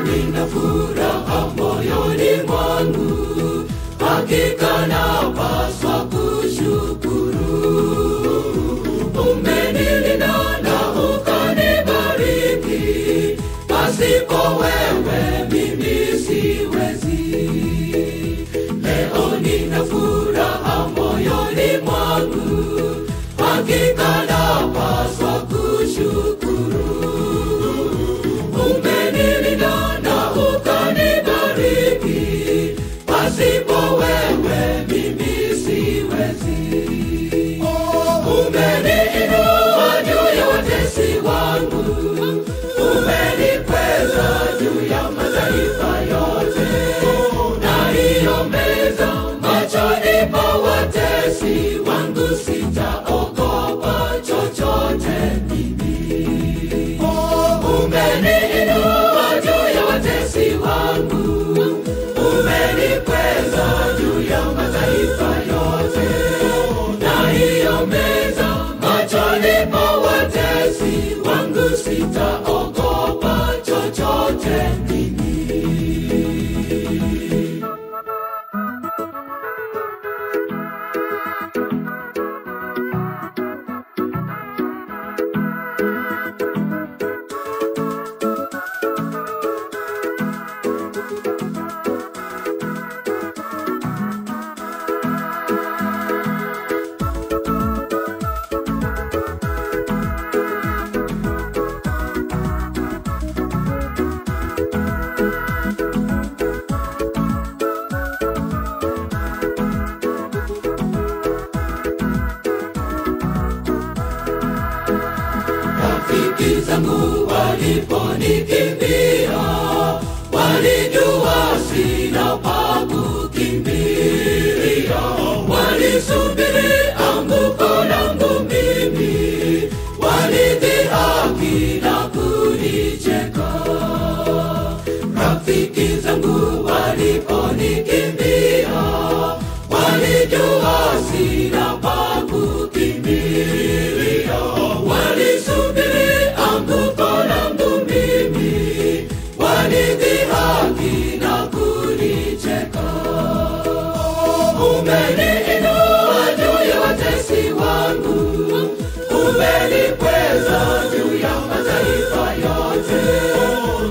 Nina furaha moyoni mwangu, hakika napaswa kushukuru. Umenilinda na ukanibariki, pasipo wewe mimi siwezi. Leo nina furaha moyoni mwangu, hakika napaswa kushukuru. Umenilinda na ukanibariki, pasipo wewe mimi siwezi. Umeniinua juu ya watesi wangu, umenikweza juu ya mataifa yote. Na hiyo meza machoni pa watesi wangu, sitaogopa chochote mimi. Umeniinua juu ya watesi wangu, umenikweza juu ya mataifa yote. Na hiyo meza machoni pa watesi wangu, sitaogopa chochote mimi. Rafiki zangu waliponikimbia, walijua sina pa kukimbilia. Walisubiri anguko langu mimi, walidhihaki na kunicheka. Rafiki zangu waliponikimbia, walijua sina pa kukimbilia. Walisubiri anguko langu mimi, walidhihaki na kunicheka. Umeniinua juu ya watesi wangu, umenikweza juu ya mataifa yote.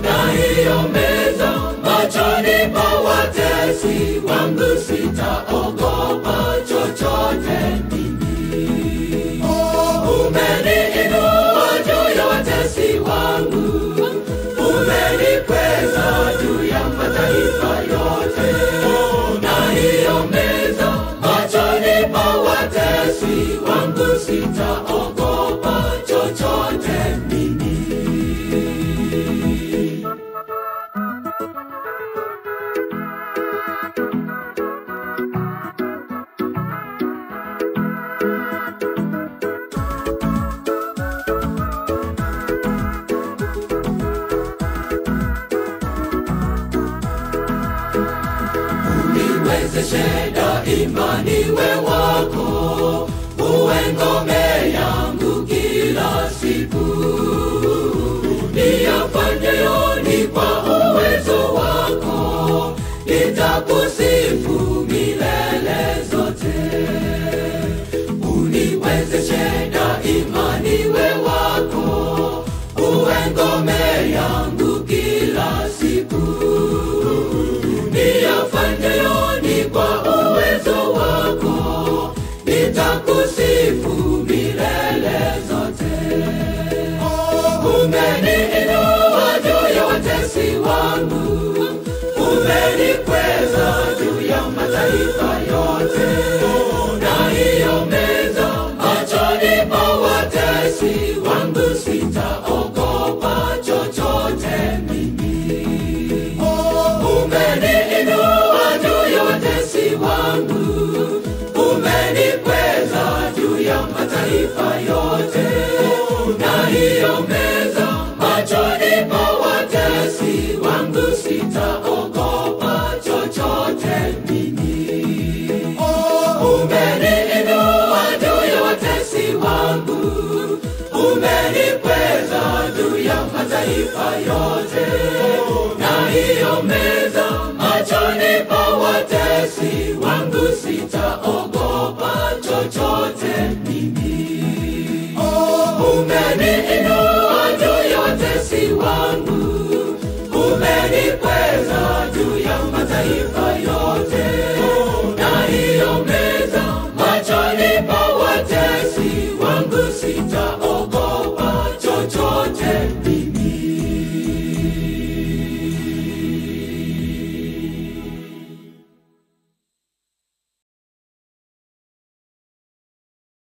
Na hiyo meza machoni pa watesi wangu, sitaogopa chochote mimi. Umeniinua juu ya watesi wangu, umenikweza juu ya mataifa yote. Na hiyo meza machoni pa watesi wangu, sitaogopa chochote mimi. Uniwezeshe daima niwe wako, uwe ngome yangu kila siku. Niyafanyayo ni kwa uwezo wako, nitakusifu milele zote. Uniwezeshe daima niwe wako, uwe ngome yangu kila siku. Niyafanyayo ni kwa uwezo wako, nitakusifu milele zote. Umeniinua juu ya watesi wangu, umenikweza juu ya mataifa yote. Na hiyo meza mataifa yote, na hiyo meza machoni pa watesi wangu, sitaogopa chochote mimi. Umeniinua juu ya watesi wangu, umenikweza juu ya mataifa yote.